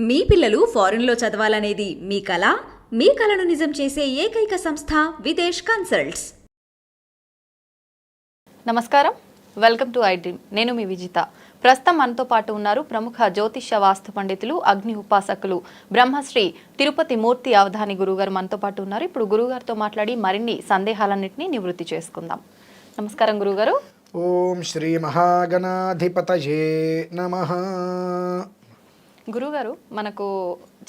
మీ పిల్లలు ఫారెన్లో చదవాలనేది మీ కల? మీ కలను నిజం చేసే ఏకైక సంస్థ విదేశ్ కన్సల్ట్స్. నమస్కారం, వెల్కమ్ టు ఐ డ్రీమ్. నేను మీ విజిత. ప్రస్తుతం మనతో పాటు ఉన్నారు ప్రముఖ జ్యోతిష్య వాస్తు పండితులు, అగ్ని ఉపాసకులు బ్రహ్మశ్రీ తిరుపతి మూర్తి అవధాని గురుగారు మనతో పాటు ఉన్నారు. ఇప్పుడు గురుగారితో మాట్లాడి మరిన్ని సందేహాలన్నింటినీ నివృత్తి చేసుకుందాం. నమస్కారం గురుగారు. ఓం శ్రీ మహాగణాధిపతయే నమః. గురుగారు, మనకు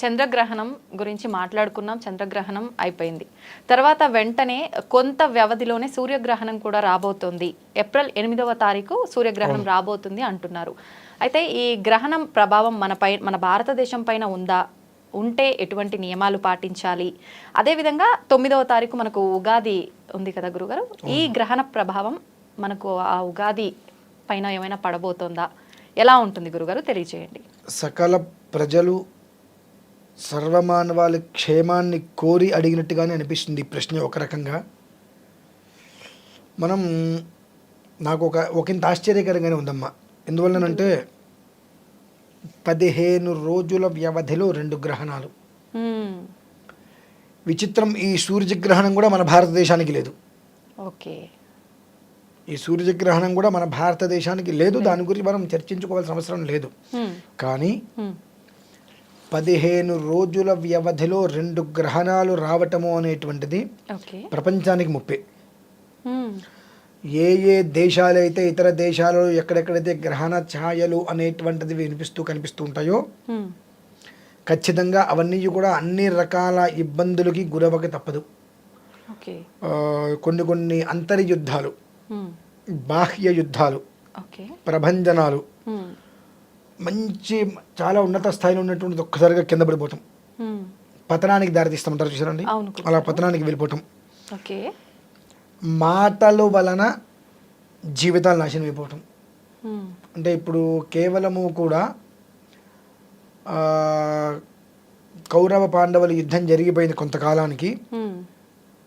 చంద్రగ్రహణం గురించి మాట్లాడుకున్నాం. చంద్రగ్రహణం అయిపోయింది. తర్వాత వెంటనే కొంత వ్యవధిలోనే సూర్యగ్రహణం కూడా రాబోతుంది. ఏప్రిల్ 8వ తారీఖు సూర్యగ్రహణం రాబోతుంది అంటున్నారు. అయితే ఈ గ్రహణం ప్రభావం మన భారతదేశం పైన ఉందా? ఉంటే ఎటువంటి నియమాలు పాటించాలి? అదేవిధంగా 9వ తారీఖు మనకు ఉగాది ఉంది కదా గురుగారు, ఈ గ్రహణ ప్రభావం మనకు ఆ ఉగాది పైన ఏమైనా పడబోతుందా? ఎలా ఉంటుంది గురుగారు, తెలియజేయండి. సకల ప్రజలు సర్వమానవాళి క్షేమాన్ని కోరి అడిగినట్టుగానే అనిపిస్తుంది ఈ ప్రశ్న. ఒక రకంగా నాకు ఒకంత ఆశ్చర్యకరంగానే ఉందమ్మా. ఎందువల్లనంటే 15 రోజుల వ్యవధిలో 2 గ్రహణాలు. విచిత్రం, ఈ సూర్యగ్రహణం కూడా మన భారతదేశానికి లేదు. ఓకే, ఈ సూర్యగ్రహణం కూడా మన భారతదేశానికి లేదు. దాని గురించి మనం చర్చించుకోవాల్సిన అవసరం లేదు. కానీ 15 రోజుల వ్యవధిలో 2 గ్రహణాలు రావటము అనేటువంటిది ప్రపంచానికి ముప్పే. ఏ దేశాలైతే ఇతర దేశాలలో ఎక్కడెక్కడైతే గ్రహణ ఛాయలు అనేటువంటిది కనిపిస్తూ ఉంటాయో ఖచ్చితంగా అవన్నీ కూడా అన్ని రకాల ఇబ్బందులకి గురవక తప్పదు. కొన్ని అంతర్యుద్ధాలు, బాహ్య యుద్ధాలు, ప్రభంజనాలు, చాలా ఉన్నత స్థాయిలో ఉన్నటువంటి ఒక్కసారిగా కింద పడిపోవటం, పతనానికి దారితీస్తామంటారు చూసారండి, అలా పతనానికి వెళ్ళిపోవటం, మాటల వలన జీవితాలు నాశనం అయిపోవటం. అంటే ఇప్పుడు కేవలము కూడా కౌరవ పాండవుల యుద్ధం జరిగిపోయింది కొంతకాలానికి.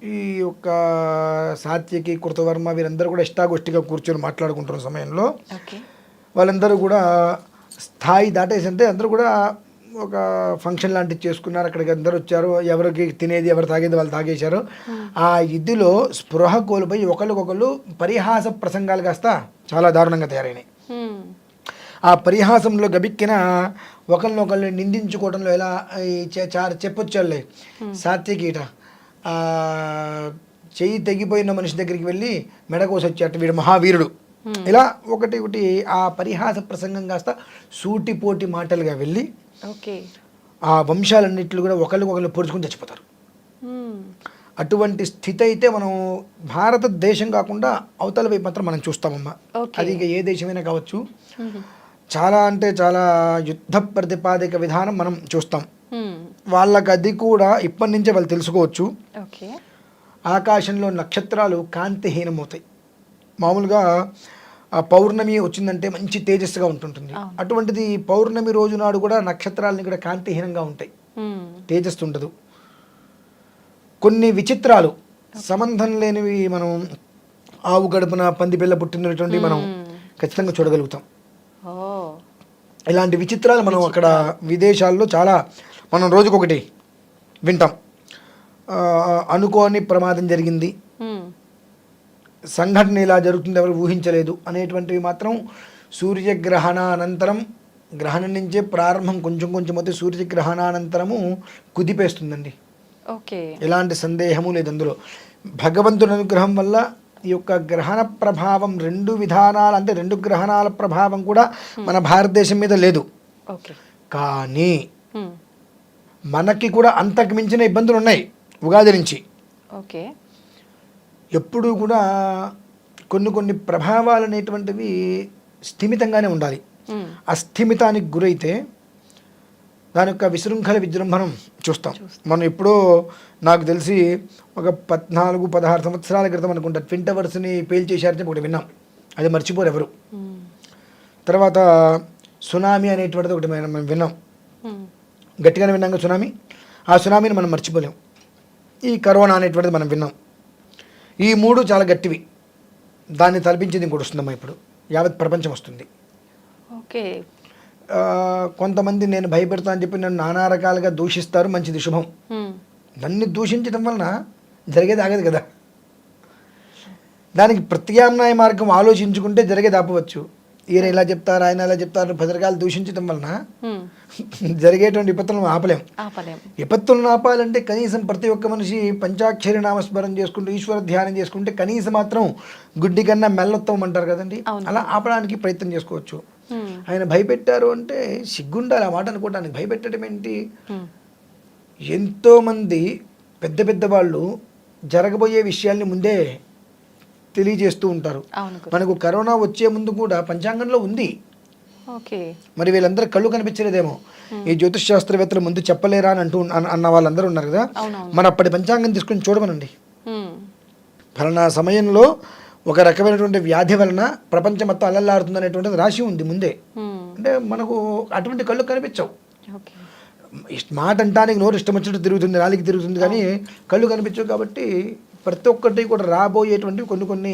ఈ యొక్క సాత్యకి, కృతవర్మ వీరందరూ కూడా ఇష్టాగోష్ఠిగా కూర్చొని మాట్లాడుకుంటున్న సమయంలో వాళ్ళందరూ కూడా స్థాయి దాటేసి, అంటే అందరూ కూడా ఒక ఫంక్షన్ లాంటివి చేసుకున్నారు. అక్కడికి అందరూ వచ్చారు. ఎవరికి తినేది, ఎవరు తాగేది వాళ్ళు తాగేశారు. ఆ ఇదిలో స్పృహ కోల్పోయి ఒకళ్ళకొకళ్ళు పరిహాస ప్రసంగాలు కాస్త చాలా దారుణంగా తయారైనాయి. ఆ పరిహాసంలో గబిక్కిన ఒకళ్ళనొకళ్ళు నిందించుకోవడంలో ఎలా చెప్పొచ్చాళ్ళే సాత్యకీట చెయ్యి తెగిపోయిన మనిషి దగ్గరికి వెళ్ళి మెడకోసి వచ్చేట వీడు మహావీరుడు. ఇలా ఒకటి ఆ పరిహాస ప్రసంగం కాస్త సూటిపోటి మాటలుగా వెళ్ళి ఆ వంశాలన్నింటిలో కూడా ఒకరికొకరు పొడుచుకుని చచ్చిపోతారు. అటువంటి స్థితి అయితే మనం భారతదేశం కాకుండా అవతల వైపు మాత్రం మనం చూస్తామమ్మా. అది ఇక ఏ దేశమైనా కావచ్చు. చాలా అంటే చాలా యుద్ధ ప్రతిపాదిక విధానం మనం చూస్తాం. వాళ్ళకి అది కూడా ఇప్పటి నుంచే వాళ్ళు తెలుసుకోవచ్చు. ఆకాశంలో నక్షత్రాలు కాంతిహీనమవుతాయి. మామూలుగా ఆ పౌర్ణమి వచ్చిందంటే మంచి తేజస్సుగా ఉంటుంటుంది. అటువంటిది పౌర్ణమి రోజు నాడు కూడా నక్షత్రాలని కూడా కాంతిహీనంగా ఉంటాయి, తేజస్సు ఉండదు. కొన్ని విచిత్రాలు సంబంధం లేనివి మనం ఆవు గడుపున పంది పిల్ల పుట్టినటువంటి మనం ఖచ్చితంగా చూడగలుగుతాం. ఇలాంటి విచిత్రాలు మనం అక్కడ విదేశాల్లో చాలా మనం రోజుకొకటి వింటాం. అనుకోని ప్రమాదం జరిగింది, సంఘటన ఇలా జరుగుతుంది, ఎవరు ఊహించలేదు అనేటువంటివి మాత్రం సూర్యగ్రహణానంతరం, గ్రహణం నుంచే ప్రారంభం కొంచెం అయితే సూర్యగ్రహణానంతరము కుదిపేస్తుందండి. ఎలాంటి సందేహము లేదు అందులో. భగవంతుని అనుగ్రహం వల్ల ఈ యొక్క గ్రహణ ప్రభావం 2 విధానాలు, అంటే 2 గ్రహణాల ప్రభావం కూడా మన భారతదేశం మీద లేదు. కానీ మనకి కూడా అంతకు మించిన ఇబ్బందులు ఉన్నాయి ఉగాది నుంచి. ఎప్పుడూ కూడా కొన్ని ప్రభావాలు అనేటువంటివి స్థిమితంగానే ఉండాలి. అస్థిమితానికి గురైతే దాని యొక్క విశృంఖల విజృంభణం చూస్తాం. మనం ఎప్పుడో నాకు తెలిసి ఒక 14-16 సంవత్సరాల క్రితం అనుకుంటా ట్విన్ టవర్స్ని పేల్చేశారని ఒకటి విన్నాం. అది మర్చిపోరు ఎవరు. తర్వాత సునామీ అనేటువంటిది ఒకటి మనం విన్నాం, గట్టిగానే విన్నాం సునామీ. ఆ సునామీని మనం మర్చిపోలేం. ఈ కరోనా అనేటువంటిది మనం విన్నాం. ఈ 3 చాలా గట్టివి. దాన్ని తలపించింది ఇంకోటి వస్తుందమ్మా. ఇప్పుడు యావత్ ప్రపంచం వస్తుంది. కొంతమంది నేను భయపెడతా అని చెప్పి నన్ను నానా రకాలుగా దూషిస్తారు, మంచిది శుభం. నన్ను దూషించడం వలన జరిగేది ఆగదు కదా. దానికి ప్రత్యామ్నాయ మార్గం ఆలోచించుకుంటే జరిగేది ఆపవచ్చు. ఈయన ఇలా చెప్తారు, ఆయన ఇలా చెప్తారు, 10 రకాలు దూషించడం వలన జరిగేటువంటి విపత్తులను ఆపలేం. విపత్తులను ఆపాలంటే కనీసం ప్రతి ఒక్క మనిషి పంచాక్షరి నామస్మరణ చేసుకుంటూ ఈశ్వర ధ్యానం చేసుకుంటే కనీసం మాత్రం గుడ్డి కన్నా మెల్లొత్తం అంటారు కదండి, అలా ఆపడానికి ప్రయత్నం చేసుకోవచ్చు. ఆయన భయపెట్టారు అంటే సిగ్గుండాలి ఆ మాట అనుకోవడానికి. భయపెట్టడం ఏంటి? ఎంతోమంది పెద్ద పెద్ద వాళ్ళు జరగబోయే విషయాల్ని ముందే తెలియజేస్తూ ఉంటారు. మనకు కరోనా వచ్చే ముందు కూడా పంచాంగంలో ఉంది. మరి వీళ్ళందరూ కళ్ళు కనిపించలేదేమో, ఈ జ్యోతిష్ శాస్త్రవేత్తలు ముందు చెప్పలేరా అని అన్న వాళ్ళందరూ ఉన్నారు కదా. మన అప్పటి పంచాంగం తీసుకుని చూడమనండి. ఫలానా సమయంలో ఒక రకమైనటువంటి వ్యాధి వలన ప్రపంచం మొత్తం అల్లల్లాడుతుంది అనేటువంటిది రాసి ఉంది ముందే. అంటే మనకు అటువంటి కళ్ళు కనిపించవు. మాట అంటానికి నోరు ఇష్టం వచ్చినట్టు తిరుగుతుంది, నాలుగు తిరుగుతుంది, కానీ కళ్ళు కనిపించవు. కాబట్టి ప్రతి ఒక్కటి కూడా రాబోయేటువంటివి కొన్ని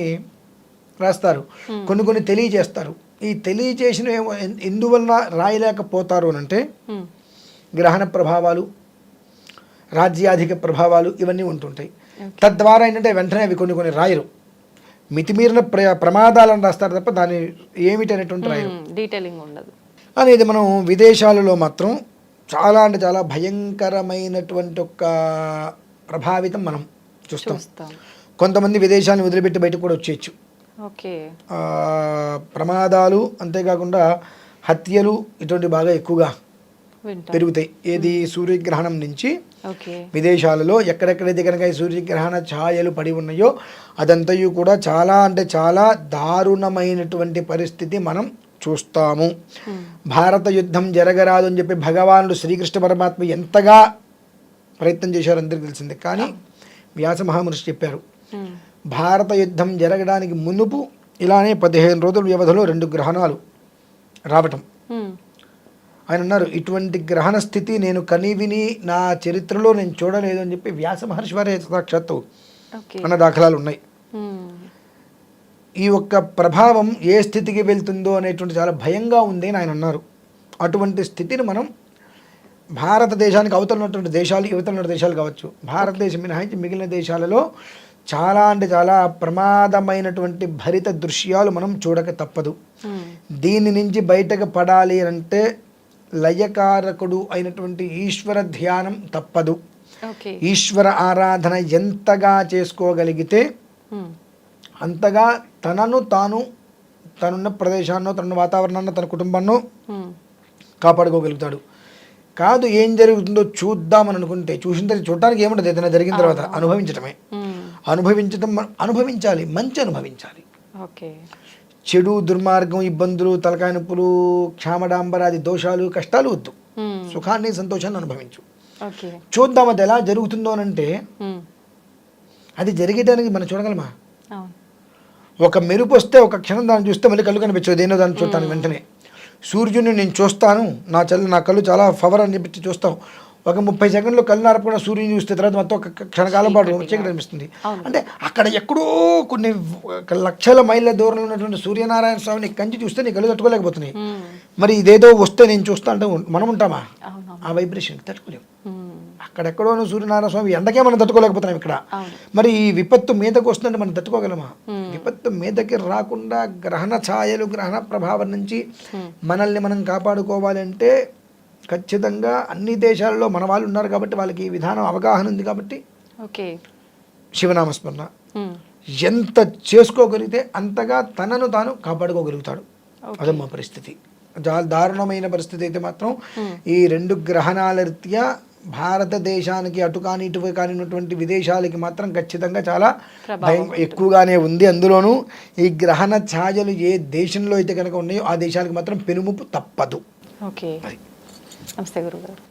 రాస్తారు, కొన్ని తెలియజేస్తారు. ఈ తెలియజేసిన ఎందువలన రాయలేకపోతారు అని అంటే గ్రహణ ప్రభావాలు, రాజ్యాధిక ప్రభావాలు ఇవన్నీ ఉంటుంటాయి. తద్వారా ఏంటంటే వెంటనే అవి కొన్ని రాయరు, మితిమీరిన ప్రమాదాలను రాస్తారు తప్ప దాని ఏమిటి అనేటువంటి రాయరు, డీటెయిలింగ్ ఉండదు అనేది. మనం విదేశాలలో మాత్రం చాలా అంటే చాలా భయంకరమైనటువంటి ఒక ప్రభావితం మనం చూస్తాం. కొంతమంది విదేశాలను వదిలిపెట్టి బయటకు కూడా వచ్చేయచ్చు. ప్రమాదాలు అంతేకాకుండా హత్యలు ఇటువంటి బాగా ఎక్కువగా పెరుగుతాయి. ఏది సూర్యగ్రహణం నుంచి విదేశాలలో ఎక్కడెక్కడైతే కనుక ఈ సూర్యగ్రహణ ఛాయలు పడి ఉన్నాయో అదంతయు కూడా చాలా అంటే చాలా దారుణమైనటువంటి పరిస్థితి మనం చూస్తాము. భారత యుద్ధం జరగరాదు అని చెప్పి భగవానుడు శ్రీకృష్ణ పరమాత్మ ఎంతగా ప్రయత్నం చేశారు అందరికీ తెలిసిందే. కానీ వ్యాస మహామహర్షి చెప్పారు, భారత యుద్ధం జరగడానికి మునుపు ఇలానే 15 రోజుల వ్యవధిలో 2 గ్రహణాలు రావటం. ఆయన అన్నారు, ఇటువంటి గ్రహణ స్థితి నేను కనీవిని నా చరిత్రలో నేను చూడలేదు అని చెప్పి వ్యాస మహర్షి వారే సాక్షాత్తు అన్న దాఖలాలు ఉన్నాయి. ఈ ఒక్క ప్రభావం ఏ స్థితికి వెళ్తుందో అనేటువంటి చాలా భయంగా ఉంది అని ఆయన అన్నారు. అటువంటి స్థితిని మనం భారతదేశానికి అవతలన్నటువంటి దేశాలు, యువతల దేశాలు కావచ్చు, భారతదేశం మినహాయించి మిగిలిన దేశాలలో చాలా అంటే చాలా ప్రమాదమైనటువంటి భరిత దృశ్యాలు మనం చూడక తప్పదు. దీని నుంచి బయటకు పడాలి అంటే లయకారకుడు అయినటువంటి ఈశ్వర ధ్యానం తప్పదు. ఈశ్వర ఆరాధన ఎంతగా చేసుకోగలిగితే అంతగా తనను తాను, తనున్న ప్రదేశాన్నో, తన వాతావరణాన్ని, తన కుటుంబాన్నో కాపాడుకోగలుగుతాడు. కాదు ఏం జరుగుతుందో చూద్దామని అనుకుంటే చూసిన తర్వాత చూడటానికి ఏముండదు, ఏదైనా జరిగిన తర్వాత అనుభవించటమే. అనుభవించాలి, మంచి అనుభవించాలి. చెడు, దుర్మార్గం, ఇబ్బందులు, తలకాయ నొప్పులు, క్షామడాంబరాది దోషాలు, కష్టాలు వద్దు. సుఖాన్ని, సంతోషాన్ని అనుభవించు. చూద్దాం అది ఎలా జరుగుతుందో అనంటే అది జరిగేటానికి మనం చూడగలమా? ఒక మెరుపు వస్తే ఒక క్షణం దాన్ని చూస్తే మళ్ళీ కళ్ళు కనిపించదు, దేనో దాన్ని చూడటానికి వెంటనే. సూర్యుడిని నేను చూస్తాను, నా కళ్ళు చాలా పవర్ అని చెప్పి చూస్తాం. ఒక 30 సెకండ్లో కళ్ళు నారపకుండా సూర్యుని చూస్తే తర్వాత మొత్తం ఒక క్షణకాలం పాటు చీకటి అనిపిస్తుంది. అంటే అక్కడ ఎక్కడో కొన్ని లక్షల మైళ్ళ దూరంలో ఉన్నటువంటి సూర్యనారాయణ స్వామిని కంచి చూస్తే నీ కళ్ళు తట్టుకోలేకపోతున్నాయి. మరి ఇదేదో వస్తే నేను చూస్తా అంటే మనం ఉంటామా? ఆ వైబ్రేషన్ తట్టుకోలేము. అక్కడెక్కడో సూర్యనారాయణ స్వామి ఎండకే మనం తట్టుకోలేకపోతున్నాం ఇక్కడ. మరి ఈ విపత్తు మీదకి వస్తుందంటే మనం తట్టుకోగలమా? విపత్తు మీదకి రాకుండా గ్రహణ ఛాయలు, గ్రహణ ప్రభావం నుంచి మనల్ని మనం కాపాడుకోవాలి అంటే ఖచ్చితంగా అన్ని దేశాలలో మన వాళ్ళు ఉన్నారు కాబట్టి వాళ్ళకి ఈ విధానం అవగాహన ఉంది కాబట్టి శివనామస్మరణ ఎంత చేసుకోగలిగితే అంతగా తనను తాను కాపాడుకోగలుగుతాడు. అదమ్మా పరిస్థితి. చాలా దారుణమైన పరిస్థితి అయితే మాత్రం ఈ 2 గ్రహణాల రీత్యా భారతదేశానికి అటు కాని ఇటు కానిటువంటి విదేశాలకి మాత్రం ఖచ్చితంగా చాలా భయం ఎక్కువగానే ఉంది. అందులోనూ ఈ గ్రహణ ఛాయలు ఏ దేశంలో అయితే కనుక ఉన్నాయో ఆ దేశాలకు మాత్రం పెనుముప్పు తప్పదు. నమస్తే గురుగారు.